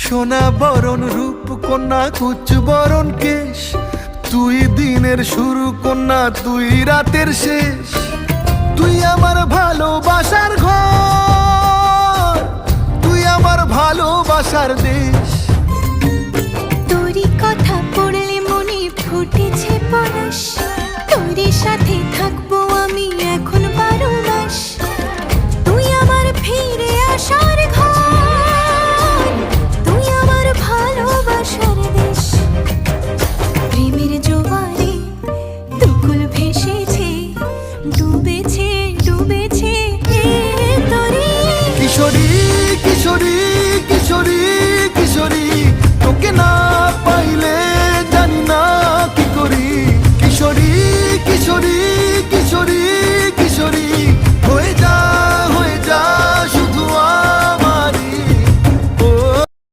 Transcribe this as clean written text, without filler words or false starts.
সোনা বরণ রূপ কন্যা কুচ বরণ কেশ, তুই দিনের শুরু কন্যা তুই রাতের শেষ। তুই আমার ভালোবাসার ঘর, তুই আমার ভালোবাসার দেশ।